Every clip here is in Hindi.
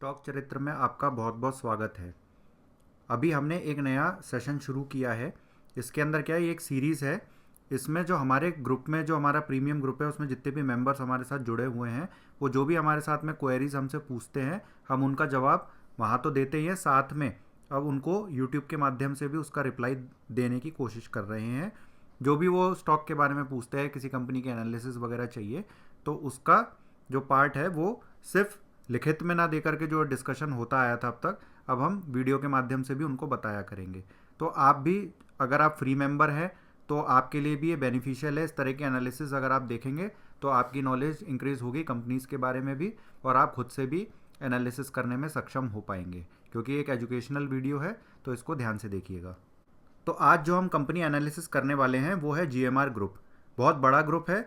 स्टॉक चरित्र में आपका बहुत बहुत स्वागत है। अभी हमने एक नया सेशन शुरू किया है। इसके अंदर क्या है, ये एक सीरीज़ है। इसमें जो हमारे ग्रुप में जो हमारा प्रीमियम ग्रुप है उसमें जितने भी मेंबर्स हमारे साथ जुड़े हुए हैं, वो जो भी हमारे साथ में क्वेरीज हमसे पूछते हैं, हम उनका जवाब वहाँ तो देते ही हैं, साथ में अब उनको यूट्यूब के माध्यम से भी उसका रिप्लाई देने की कोशिश कर रहे हैं। जो भी वो स्टॉक के बारे में पूछते हैं, किसी कंपनी के एनालिसिस वगैरह चाहिए, तो उसका जो पार्ट है वो सिर्फ लिखित में ना देकर के जो डिस्कशन होता आया था अब तक, अब हम वीडियो के माध्यम से भी उनको बताया करेंगे। तो आप भी, अगर आप फ्री मेंबर हैं, तो आपके लिए भी ये बेनिफिशियल है। इस तरह के एनालिसिस अगर आप देखेंगे तो आपकी नॉलेज इंक्रीज होगी कंपनीज के बारे में भी, और आप खुद से भी एनालिसिस करने में सक्षम हो पाएंगे, क्योंकि एक एजुकेशनल वीडियो है, तो इसको ध्यान से देखिएगा। तो आज जो हम कंपनी एनालिसिस करने वाले हैं वो है जीएमआर ग्रुप। बहुत बड़ा ग्रुप है।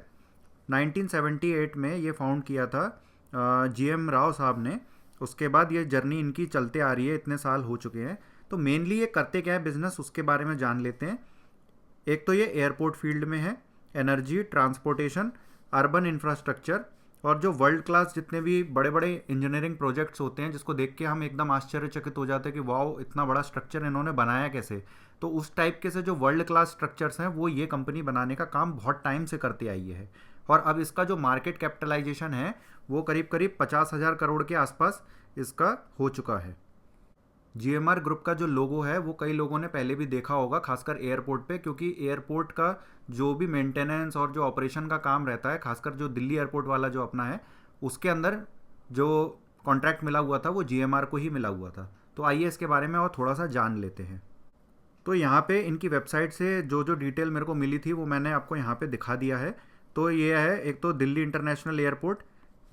1978 में ये फाउंड किया था जीएम राव साहब ने। उसके बाद ये जर्नी इनकी चलते आ रही है, इतने साल हो चुके हैं। तो मेनली ये करते क्या है बिजनेस, उसके बारे में जान लेते हैं। एक तो ये एयरपोर्ट फील्ड में है, एनर्जी, ट्रांसपोर्टेशन, अर्बन इंफ्रास्ट्रक्चर, और जो वर्ल्ड क्लास जितने भी बड़े बड़े इंजीनियरिंग प्रोजेक्ट्स होते हैं जिसको देख के हम एकदम आश्चर्यचकित हो जाते हैं कि वाओ, इतना बड़ा स्ट्रक्चर इन्होंने बनाया कैसे। तो उस टाइप के से जो वर्ल्ड क्लास स्ट्रक्चर्स हैं वो ये कंपनी बनाने का काम बहुत टाइम से करती आई है। और अब इसका जो मार्केट कैपिटलाइजेशन है वो करीब करीब 50,000 करोड़ के आसपास इसका हो चुका है। जीएमआर ग्रुप का जो लोगो है वो कई लोगों ने पहले भी देखा होगा, खासकर एयरपोर्ट पे, क्योंकि एयरपोर्ट का जो भी मेंटेनेंस और जो ऑपरेशन का काम रहता है, खासकर जो दिल्ली एयरपोर्ट वाला जो अपना है, उसके अंदर जो कॉन्ट्रैक्ट मिला हुआ था वो जीएमआर को ही मिला हुआ था। तो आइए इसके बारे में और थोड़ा सा जान लेते हैं। तो यहाँ पे इनकी वेबसाइट से जो जो डिटेल मेरे को मिली थी वो मैंने आपको यहाँ पे दिखा दिया है। तो ये है, एक तो दिल्ली इंटरनेशनल एयरपोर्ट।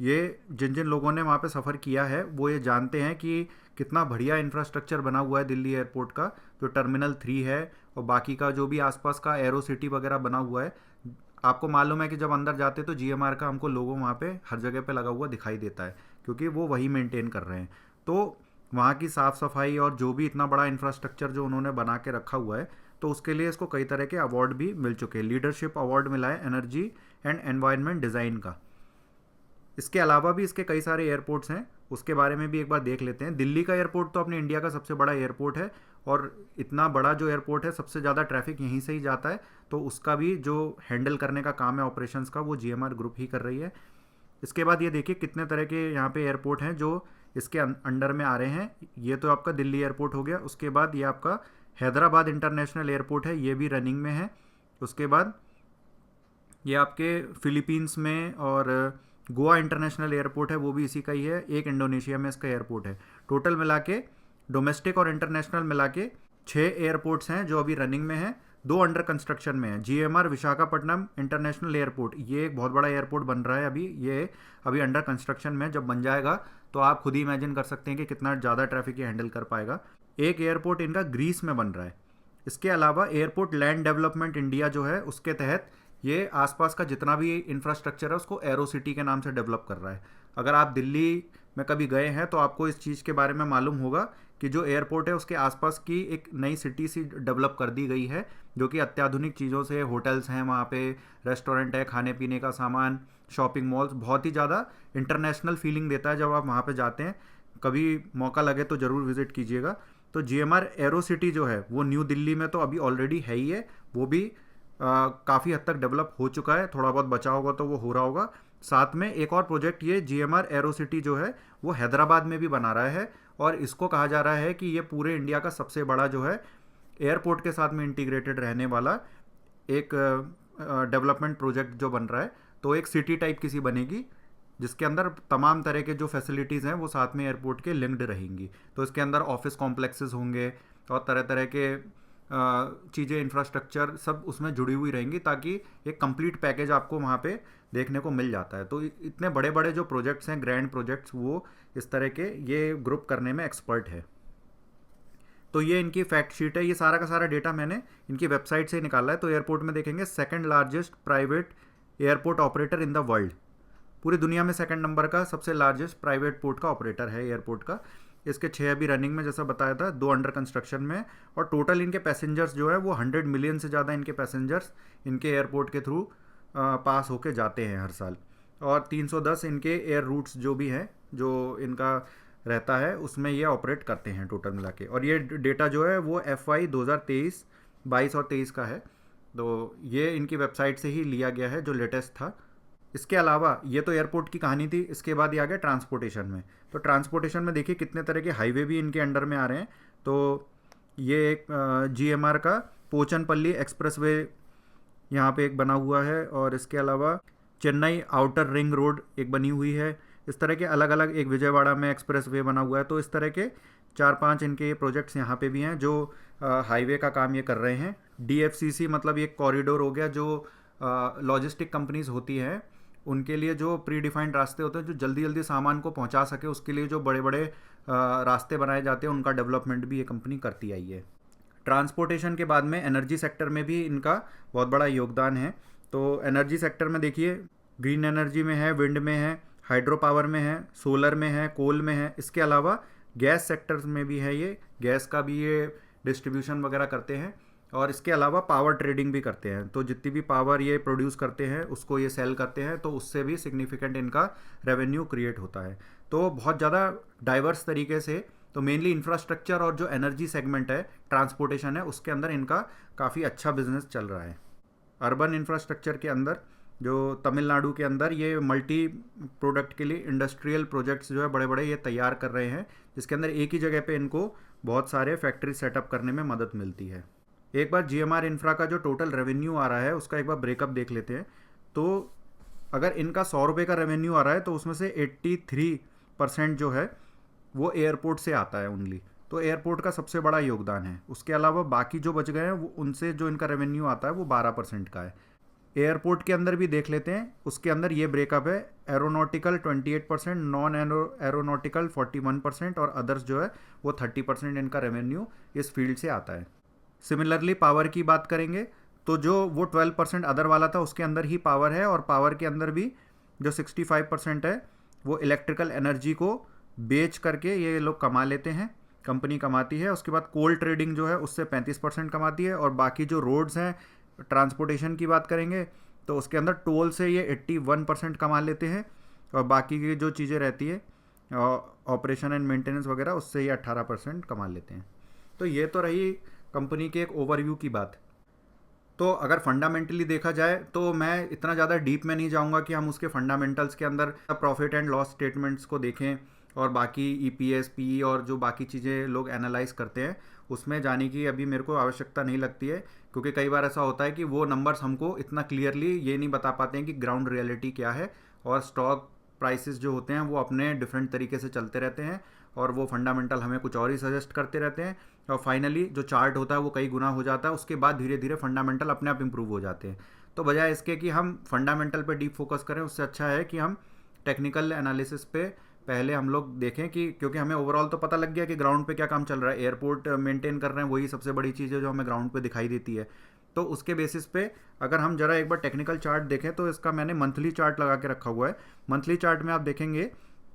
ये जिन जिन लोगों ने वहाँ पे सफ़र किया है वो ये जानते हैं कि कितना बढ़िया इंफ्रास्ट्रक्चर बना हुआ है दिल्ली एयरपोर्ट का। जो टर्मिनल 3 है और बाकी का जो भी आसपास का एरो सिटी वगैरह बना हुआ है, आपको मालूम है कि जब अंदर जाते तो जीएमआर का हमको लोगो वहाँ पे हर जगह पे लगा हुआ दिखाई देता है, क्योंकि वो वही मेंटेन कर रहे हैं। तो वहाँ की साफ़ सफाई और जो भी इतना बड़ा इंफ्रास्ट्रक्चर जो उन्होंने बना के रखा हुआ है, तो उसके लिए इसको कई तरह के अवार्ड भी मिल चुके हैं। लीडरशिप अवार्ड मिला है एनर्जी एंड एनवायरनमेंट डिज़ाइन का। इसके अलावा भी इसके कई सारे एयरपोर्ट्स हैं, उसके बारे में भी एक बार देख लेते हैं। दिल्ली का एयरपोर्ट तो अपने इंडिया का सबसे बड़ा एयरपोर्ट है, और इतना बड़ा जो एयरपोर्ट है, सबसे ज़्यादा ट्रैफिक यहीं से ही जाता है, तो उसका भी जो हैंडल करने का काम है ऑपरेशंस का, वो जीएमआर ग्रुप ही कर रही है। इसके बाद ये देखिए कितने तरह के यहाँ पे एयरपोर्ट हैं जो इसके अंडर में आ रहे हैं। ये तो आपका दिल्ली एयरपोर्ट हो गया। उसके बाद ये आपका हैदराबाद इंटरनेशनल एयरपोर्ट है, ये भी रनिंग में है। उसके बाद ये आपके फिलीपींस में, और गोवा इंटरनेशनल एयरपोर्ट है, वो भी इसी का ही है। एक इंडोनेशिया में इसका एयरपोर्ट है। टोटल मिला के डोमेस्टिक और इंटरनेशनल मिला के 6 एयरपोर्ट्स हैं जो अभी रनिंग में हैं। 2 अंडर कंस्ट्रक्शन में है। जीएमआर विशाखापट्टनम इंटरनेशनल एयरपोर्ट, ये एक बहुत बड़ा एयरपोर्ट बन रहा है अभी। ये अभी अंडर कंस्ट्रक्शन में, जब बन जाएगा तो आप खुद ही इमेजिन कर सकते हैं कि कितना ज़्यादा ट्रैफिक ये हैंडल कर पाएगा। एक एयरपोर्ट इनका ग्रीस में बन रहा है। इसके अलावा एयरपोर्ट लैंड डेवलपमेंट इंडिया जो है, उसके तहत ये आसपास का जितना भी इंफ्रास्ट्रक्चर है उसको एरो सिटी के नाम से डेवलप कर रहा है। अगर आप दिल्ली में कभी गए हैं तो आपको इस चीज़ के बारे में मालूम होगा कि जो एयरपोर्ट है उसके आसपास की एक नई सिटी सी डेवलप कर दी गई है, जो कि अत्याधुनिक चीज़ों से, होटल्स हैं वहाँ पे, रेस्टोरेंट है, खाने पीने का सामान, शॉपिंग मॉल्स, बहुत ही ज़्यादा इंटरनेशनल फीलिंग देता है जब आप वहाँ पे जाते हैं। कभी मौका लगे तो ज़रूर विज़िट कीजिएगा। तो जीएमआर एरो सिटी जो है वो न्यू दिल्ली में तो अभी ऑलरेडी है ही है, वो भी काफ़ी हद तक डेवलप हो चुका है। थोड़ा बहुत बचा होगा तो वो हो रहा होगा। साथ में एक और प्रोजेक्ट ये जीएमआर एरो सिटी जो है वो हैदराबाद में भी बना रहा है, और इसको कहा जा रहा है कि ये पूरे इंडिया का सबसे बड़ा जो है एयरपोर्ट के साथ में इंटीग्रेटेड रहने वाला एक डेवलपमेंट प्रोजेक्ट जो बन रहा है। तो एक सिटी टाइप किसी बनेगी जिसके अंदर तमाम तरह के जो फैसिलिटीज़ हैं वो साथ में एयरपोर्ट के लिंक्ड रहेंगी। तो इसके अंदर ऑफिस कॉम्प्लेक्सेस होंगे और तरह तरह के चीज़ें, इंफ्रास्ट्रक्चर सब उसमें जुड़ी हुई रहेंगी, ताकि एक कंप्लीट पैकेज आपको वहाँ पे देखने को मिल जाता है। तो इतने बड़े बड़े जो प्रोजेक्ट्स हैं, ग्रैंड प्रोजेक्ट्स, वो इस तरह के ये ग्रुप करने में एक्सपर्ट है। तो ये इनकी फैक्ट शीट है। ये सारा का सारा डेटा मैंने इनकी वेबसाइट से ही निकाला है। तो एयरपोर्ट में देखेंगे second largest private airport operator in the world. पूरी दुनिया में सेकंड नंबर का सबसे लार्जेस्ट प्राइवेट पोर्ट का ऑपरेटर है एयरपोर्ट का। इसके 6 अभी रनिंग में, जैसा बताया था, 2 अंडर कंस्ट्रक्शन में, और टोटल इनके पैसेंजर्स जो है वो 100 मिलियन से ज़्यादा इनके पैसेंजर्स इनके एयरपोर्ट के थ्रू पास होके जाते हैं हर साल। और 310 इनके एयर रूट्स जो भी हैं, जो इनका रहता है उसमें ये ऑपरेट करते हैं टोटल मिला के। और ये डेटा जो है वो FY 2023, 22 और 23 का है, तो ये इनकी वेबसाइट से ही लिया गया है जो लेटेस्ट था। इसके अलावा ये तो एयरपोर्ट की कहानी थी, इसके बाद ये आ गया ट्रांसपोर्टेशन में। तो ट्रांसपोर्टेशन में देखिए कितने तरह के हाईवे भी इनके अंडर में आ रहे हैं। तो ये एक GMR का पोचनपल्ली एक्सप्रेसवे यहाँ पे एक बना हुआ है, और इसके अलावा चेन्नई आउटर रिंग रोड एक बनी हुई है। इस तरह के अलग अलग, एक विजयवाड़ा में एक्सप्रेसवे बना हुआ है। तो इस तरह के 4-5 इनके प्रोजेक्ट्स यहाँ पे भी हैं जो हाईवे का काम ये कर रहे हैं। DFCC मतलब ये कॉरिडोर हो गया, जो लॉजिस्टिक कंपनीज होती हैं उनके लिए जो प्री डिफाइंड रास्ते होते हैं जो जल्दी जल्दी सामान को पहुंचा सके, उसके लिए जो बड़े बड़े रास्ते बनाए जाते हैं उनका डेवलपमेंट भी ये कंपनी करती आई है। ट्रांसपोर्टेशन के बाद में एनर्जी सेक्टर में भी इनका बहुत बड़ा योगदान है। तो एनर्जी सेक्टर में देखिए ग्रीन एनर्जी में है, विंड में है, हाइड्रो पावर में है, सोलर में है, कोल में है। इसके अलावा गैस सेक्टर्स में भी है, ये गैस का भी ये डिस्ट्रीब्यूशन वगैरह करते हैं। और इसके अलावा पावर ट्रेडिंग भी करते हैं, तो जितनी भी पावर ये प्रोड्यूस करते हैं उसको ये सेल करते हैं, तो उससे भी सिग्निफिकेंट इनका रेवेन्यू क्रिएट होता है। तो बहुत ज़्यादा डाइवर्स तरीके से, तो मेनली इंफ्रास्ट्रक्चर और जो एनर्जी सेगमेंट है, ट्रांसपोर्टेशन है, उसके अंदर इनका काफ़ी अच्छा बिजनेस चल रहा है। अर्बन इंफ्रास्ट्रक्चर के अंदर जो तमिलनाडु के अंदर ये मल्टी प्रोडक्ट के लिए इंडस्ट्रियल प्रोजेक्ट्स जो है बड़े बड़े ये तैयार कर रहे हैं, जिसके अंदर एक ही जगह पे इनको बहुत सारे फैक्ट्री सेटअप करने में मदद मिलती है। एक बार GMR इंफ्रा का जो टोटल रेवेन्यू आ रहा है उसका एक बार ब्रेकअप देख लेते हैं। तो अगर इनका 100 रुपये का रेवेन्यू आ रहा है तो उसमें से 83% जो है वो एयरपोर्ट से आता है ओनली। तो एयरपोर्ट का सबसे बड़ा योगदान है। उसके अलावा बाकी जो बच गए हैं वो उनसे जो इनका रेवेन्यू आता है वो 12% का है। एयरपोर्ट के अंदर भी देख लेते हैं, उसके अंदर ये ब्रेकअप है। एरोनॉटिकल 28%, नॉन एरोनॉटिकल 41% और अदर्स जो है वो 30% इनका रेवेन्यू इस फील्ड से आता है। सिमिलरली पावर की बात करेंगे तो जो वो 12% अदर वाला था उसके अंदर ही पावर है, और पावर के अंदर भी जो 65% है वो इलेक्ट्रिकल एनर्जी को बेच करके ये लोग कमा लेते हैं, कंपनी कमाती है। उसके बाद कोल ट्रेडिंग जो है उससे 35% कमाती है, और बाकी जो रोड्स हैं, ट्रांसपोर्टेशन की बात करेंगे तो उसके अंदर टोल से ये 81% कमा लेते हैं, और बाकी की जो चीज़ें रहती है ऑपरेशन एंड मेंटेनेंस वगैरह उससे ये 18% कमा लेते हैं। तो ये तो रही कंपनी के एक ओवरव्यू की बात। तो अगर फंडामेंटली देखा जाए तो मैं इतना ज़्यादा डीप में नहीं जाऊंगा कि हम उसके फंडामेंटल्स के अंदर प्रॉफिट एंड लॉस स्टेटमेंट्स को देखें और बाकी EPS, PE और जो बाकी चीज़ें लोग एनालाइज करते हैं उसमें जाने की अभी मेरे को आवश्यकता नहीं लगती है, क्योंकि कई बार ऐसा होता है कि वो नंबर्स हमको इतना क्लियरली ये नहीं बता पाते हैं कि ग्राउंड रियलिटी क्या है, और स्टॉक प्राइसेस जो होते हैं वो अपने डिफरेंट तरीके से चलते रहते हैं, और वो फंडामेंटल हमें कुछ और ही सजेस्ट करते रहते हैं, और फाइनली जो चार्ट होता है वो कई गुना हो जाता है, उसके बाद धीरे धीरे फंडामेंटल अपने आप इंप्रूव हो जाते हैं। तो बजाय इसके कि हम फंडामेंटल पे डीप फोकस करें, उससे अच्छा है कि हम टेक्निकल एनालिसिस पे पहले हम लोग देखें, कि क्योंकि हमें ओवरऑल तो पता लग गया कि ग्राउंड पे क्या काम चल रहा है, एयरपोर्ट मेंटेन कर रहे हैं, वही सबसे बड़ी चीज़ है जो हमें ग्राउंड पे दिखाई देती है। तो उसके बेसिस पे अगर हम जरा एक बार टेक्निकल चार्ट देखें तो इसका मैंने मंथली चार्ट लगा के रखा हुआ है। मंथली चार्ट में आप देखेंगे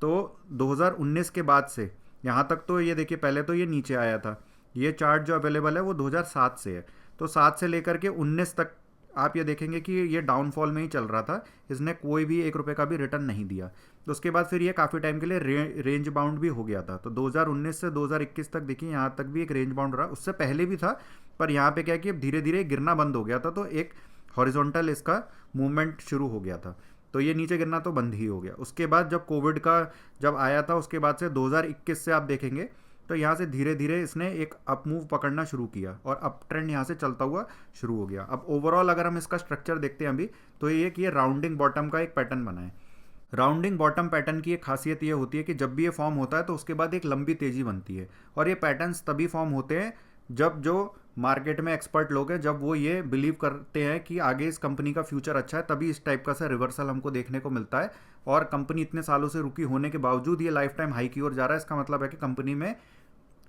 तो 2019 के बाद से यहाँ तक, तो ये देखिए पहले तो ये नीचे आया था, ये चार्ट जो अवेलेबल है वो 2007 से है, तो 7 से लेकर के 19 तक आप ये देखेंगे कि ये डाउनफॉल में ही चल रहा था, इसने कोई भी 1 रुपये का भी रिटर्न नहीं दिया। तो उसके बाद फिर ये काफ़ी टाइम के लिए रेंज बाउंड भी हो गया था। तो 2019 से 2021 तक देखिए यहाँ तक भी एक रेंज बाउंड रहा, उससे पहले भी था, पर यहाँ पे क्या है कि अब धीरे धीरे गिरना बंद हो गया था, तो एक हॉरिजॉन्टल इसका मूवमेंट शुरू हो गया था, तो ये नीचे गिरना तो बंद ही हो गया। उसके बाद जब कोविड का जब आया था उसके बाद से 2021 से आप देखेंगे तो यहाँ से धीरे धीरे इसने एक अप मूव पकड़ना शुरू किया, और अप ट्रेंड यहाँ से चलता हुआ शुरू हो गया। अब ओवरऑल अगर हम इसका स्ट्रक्चर देखते हैं अभी, तो ये कि ये राउंडिंग बॉटम का एक पैटर्न बना है। राउंडिंग बॉटम पैटर्न की एक खासियत ये होती है कि जब भी ये फॉर्म होता है तो उसके बाद एक लंबी तेज़ी बनती है, और ये पैटर्न्स तभी फॉर्म होते हैं जब जो मार्केट में एक्सपर्ट लोग हैं, जब वो ये बिलीव करते हैं कि आगे इस कंपनी का फ्यूचर अच्छा है, तभी इस टाइप का सा रिवर्सल हमको देखने को मिलता है। और कंपनी इतने सालों से रुकी होने के बावजूद ये लाइफ टाइम हाई की ओर जा रहा है, इसका मतलब है कि कंपनी में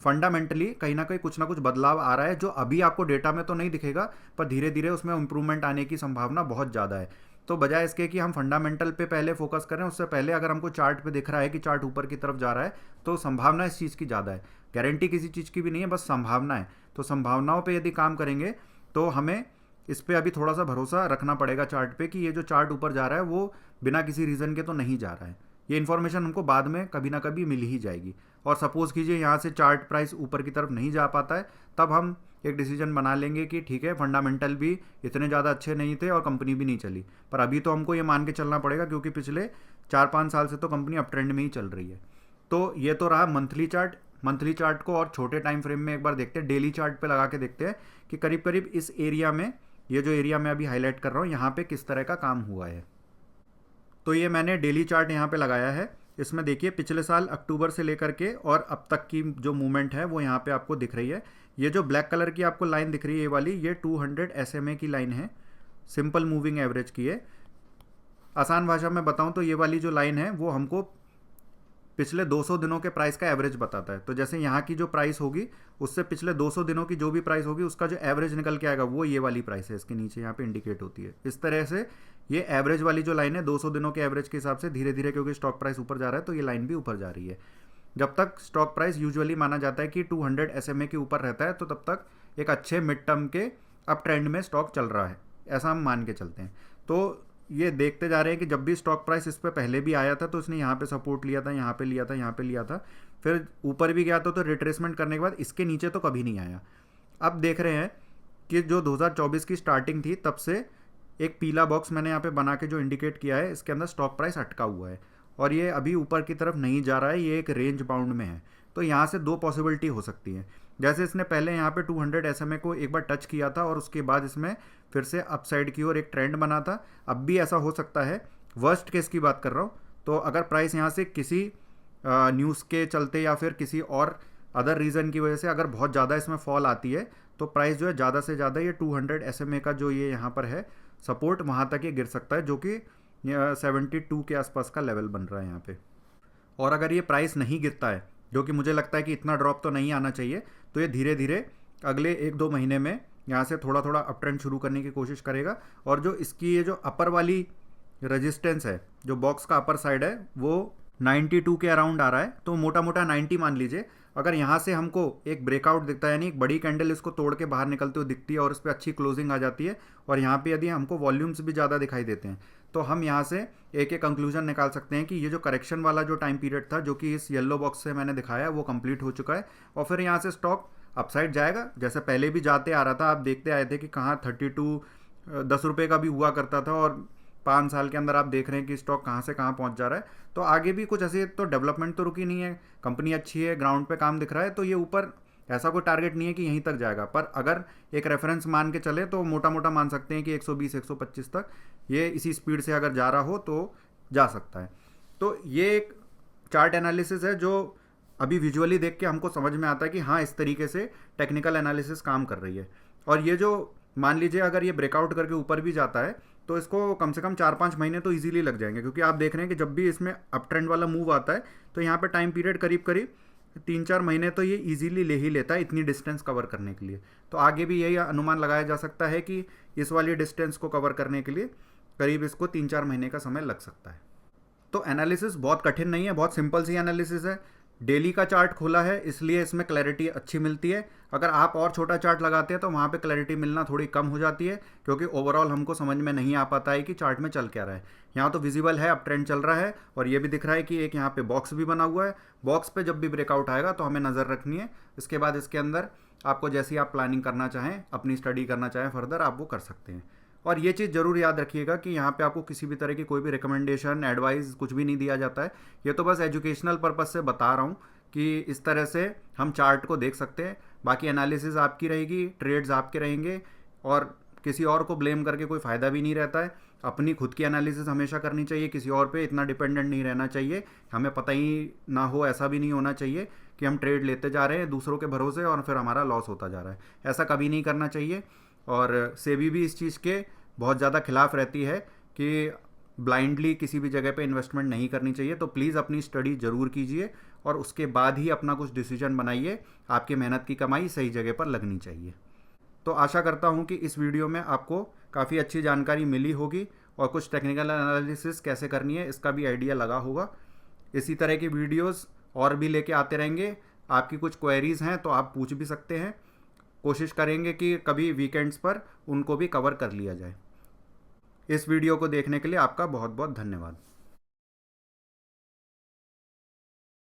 फंडामेंटली कहीं ना कहीं कुछ ना कुछ बदलाव आ रहा है, जो अभी आपको डेटा में तो नहीं दिखेगा, पर धीरे धीरे उसमें इंप्रूवमेंट आने की संभावना बहुत ज़्यादा है। तो बजाय इसके कि हम फंडामेंटल पे पहले फोकस करें, उससे पहले अगर हमको चार्ट पे दिख रहा है कि चार्ट ऊपर की तरफ जा रहा है, तो संभावना इस चीज़ की ज़्यादा है। गारंटी किसी चीज़ की भी नहीं है, बस संभावना है। तो संभावनाओं पे यदि काम करेंगे तो हमें इस पर अभी थोड़ा सा भरोसा रखना पड़ेगा चार्ट पे, कि ये जो चार्ट ऊपर जा रहा है वो बिना किसी रीज़न के तो नहीं जा रहा है। ये इन्फॉर्मेशन हमको बाद में कभी ना कभी मिल ही जाएगी। और सपोज़ कीजिए यहाँ से चार्ट प्राइस ऊपर की तरफ नहीं जा पाता है, तब हम एक डिसीजन बना लेंगे कि ठीक है, फंडामेंटल भी इतने ज़्यादा अच्छे नहीं थे और कंपनी भी नहीं चली। पर अभी तो हमको ये मान के चलना पड़ेगा, क्योंकि पिछले 4-5 साल से तो कंपनी अप ट्रेंड में ही चल रही है। तो ये तो रहा मंथली चार्ट। मंथली चार्ट को और छोटे टाइम फ्रेम में एक बार देखते हैं, डेली चार्ट पे लगा के देखते हैं कि करीब करीब इस एरिया में, ये जो एरिया मैं अभी हाईलाइट कर रहा हूँ, यहाँ पे किस तरह का काम हुआ है। तो ये मैंने डेली चार्ट यहाँ पे लगाया है। इसमें देखिए पिछले साल अक्टूबर से लेकर के और अब तक की जो मूवमेंट है वो यहाँ पे आपको दिख रही है। ये जो ब्लैक कलर की आपको लाइन दिख रही है, ये वाली, ये 200 SMA की लाइन है, सिंपल मूविंग एवरेज की है। आसान भाषा में बताऊँ तो ये वाली जो लाइन है वो हमको पिछले 200 दिनों के प्राइस का एवरेज बताता है। तो जैसे यहाँ की जो प्राइस होगी उससे पिछले 200 दिनों की जो भी प्राइस होगी उसका जो एवरेज निकल के आएगा वो ये वाली प्राइस है, इसके नीचे यहाँ पे इंडिकेट होती है। इस तरह से ये एवरेज वाली जो लाइन है 200 दिनों के एवरेज के हिसाब से धीरे धीरे, क्योंकि स्टॉक प्राइस ऊपर जा रहा है तो ये लाइन भी ऊपर जा रही है। जब तक स्टॉक प्राइस यूजुअली माना जाता है कि 200 SMA के ऊपर रहता है तो तब तक एक अच्छे मिड टर्म के अप ट्रेंड में स्टॉक चल रहा है, ऐसा हम मान के चलते हैं। तो ये देखते जा रहे हैं कि जब भी स्टॉक प्राइस इस पे पहले भी आया था तो इसने यहाँ पे सपोर्ट लिया था, यहाँ पे लिया था, यहाँ पे लिया था, फिर ऊपर भी गया था, तो रिट्रेसमेंट करने के बाद इसके नीचे तो कभी नहीं आया। अब देख रहे हैं कि जो 2024 की स्टार्टिंग थी तब से एक पीला बॉक्स मैंने यहाँ पे बना के जो इंडिकेट किया है, इसके अंदर स्टॉक प्राइस अटका हुआ है और ये अभी ऊपर की तरफ नहीं जा रहा है, ये एक रेंज बाउंड में है। तो यहाँ से दो पॉसिबिलिटी हो सकती है। जैसे इसने पहले यहाँ पे 200 SMA को एक बार टच किया था और उसके बाद इसमें फिर से अपसाइड की ओर एक ट्रेंड बना था, अब भी ऐसा हो सकता है। वर्स्ट केस की बात कर रहा हूँ, तो अगर प्राइस यहाँ से किसी न्यूज़ के चलते या फिर किसी और अदर रीज़न की वजह से अगर बहुत ज़्यादा इसमें फॉल आती है तो प्राइस जो है ज़्यादा से ज़्यादा ये 200 SMA का जो ये यहाँ पर है सपोर्ट, वहाँ तक ये गिर सकता है, जो कि 72 के आसपास का लेवल बन रहा है यहाँ पे। और अगर ये प्राइस नहीं गिरता है, जो कि मुझे लगता है कि इतना ड्रॉप तो नहीं आना चाहिए, तो ये धीरे धीरे अगले 1-2 महीने में यहाँ से थोड़ा थोड़ा अप ट्रेंड शुरू करने की कोशिश करेगा। और जो इसकी ये जो अपर वाली रेजिस्टेंस है, जो बॉक्स का अपर साइड है, वो 92 के अराउंड आ रहा है, तो मोटा मोटा 90 मान लीजिए। अगर यहाँ से हमको एक ब्रेकआउट दिखता है, यानी एक बड़ी कैंडल इसको तोड़ के बाहर निकलते हुए दिखती है और इस पर अच्छी क्लोजिंग आ जाती है, और यहाँ पे यदि हमको वॉल्यूम्स भी ज़्यादा दिखाई देते हैं, तो हम यहाँ से एक कंक्लूजन निकाल सकते हैं कि ये जो करेक्शन वाला जो टाइम पीरियड था, जो कि इस येलो बॉक्स से मैंने दिखाया, वो कंप्लीट हो चुका है। और फिर यहाँ से स्टॉक अपसाइड जाएगा, जैसे पहले भी जाते आ रहा था। आप देखते आए थे कि कहाँ 32 10 रुपये का भी हुआ करता था, और 5 साल के अंदर आप देख रहे हैं कि स्टॉक कहाँ से कहाँ पहुँच जा रहा है। तो आगे भी कुछ ऐसे तो डेवलपमेंट तो रुकी नहीं है, कंपनी अच्छी है, ग्राउंड पे काम दिख रहा है, तो ये ऊपर ऐसा कोई टारगेट नहीं है कि यहीं तक जाएगा। पर अगर एक रेफरेंस मान के चले तो मोटा मोटा मान सकते हैं कि 120-125 तक ये इसी स्पीड से अगर जा रहा हो तो जा सकता है। तो ये एक चार्ट एनालिसिस है जो अभी विजुअली देख के हमको समझ में आता है कि हाँ, इस तरीके से टेक्निकल एनालिसिस काम कर रही है। और ये जो मान लीजिए अगर ये ब्रेकआउट करके ऊपर भी जाता है तो इसको कम से कम 4-5 महीने तो इजीली लग जाएंगे, क्योंकि आप देख रहे हैं कि जब भी इसमें अप ट्रेंड वाला मूव आता है तो यहाँ पे टाइम पीरियड करीब करीब 3-4 महीने तो ये इजीली ले ही लेता है इतनी डिस्टेंस कवर करने के लिए। तो आगे भी यही अनुमान लगाया जा सकता है कि इस वाली डिस्टेंस को कवर करने के लिए करीब इसको 3-4 महीने का समय लग सकता है। तो एनालिसिस बहुत कठिन नहीं है, बहुत सिंपल सी एनालिसिस है। डेली का चार्ट खोला है इसलिए इसमें क्लैरिटी अच्छी मिलती है। अगर आप और छोटा चार्ट लगाते हैं तो वहाँ पे क्लैरिटी मिलना थोड़ी कम हो जाती है, क्योंकि ओवरऑल हमको समझ में नहीं आ पाता है कि चार्ट में चल क्या रहा है। यहाँ तो विजिबल है, अप ट्रेंड चल रहा है, और ये भी दिख रहा है कि एक यहाँ पे बॉक्स भी बना हुआ है। बॉक्स पे जब भी ब्रेकआउट आएगा तो हमें नज़र रखनी है। इसके बाद इसके अंदर आपको जैसी आप प्लानिंग करना चाहें, अपनी स्टडी करना चाहें फर्दर, आप वो कर सकते हैं। और ये चीज़ ज़रूर याद रखिएगा कि यहाँ पे आपको किसी भी तरह की कोई भी रिकमेंडेशन, एडवाइस कुछ भी नहीं दिया जाता है। ये तो बस एजुकेशनल पर्पज़ से बता रहा हूँ कि इस तरह से हम चार्ट को देख सकते हैं। बाकी एनालिसिस आपकी रहेगी, ट्रेड्स आपके रहेंगे, और किसी और को ब्लेम करके कोई फ़ायदा भी नहीं रहता है। अपनी खुद की एनालिसिस हमेशा करनी चाहिए, किसी और पे इतना डिपेंडेंट नहीं रहना चाहिए। हमें पता ही ना हो, ऐसा भी नहीं होना चाहिए कि हम ट्रेड लेते जा रहे हैं दूसरों के भरोसे और फिर हमारा लॉस होता जा रहा है। ऐसा कभी नहीं करना चाहिए। और सेबी भी इस चीज़ के बहुत ज़्यादा खिलाफ रहती है कि ब्लाइंडली किसी भी जगह पे इन्वेस्टमेंट नहीं करनी चाहिए। तो प्लीज़ अपनी स्टडी ज़रूर कीजिए और उसके बाद ही अपना कुछ डिसीजन बनाइए। आपकी मेहनत की कमाई सही जगह पर लगनी चाहिए। तो आशा करता हूँ कि इस वीडियो में आपको काफ़ी अच्छी जानकारी मिली होगी और कुछ टेक्निकल एनालिसिस कैसे करनी है इसका भी आइडिया लगा होगा। इसी तरह की वीडियोस और भी लेके आते रहेंगे। आपकी कुछ क्वेरीज़ हैं तो आप पूछ भी सकते हैं। कोशिश करेंगे कि कभी वीकेंड्स पर उनको भी कवर कर लिया जाए। इस वीडियो को देखने के लिए आपका बहुत बहुत धन्यवाद।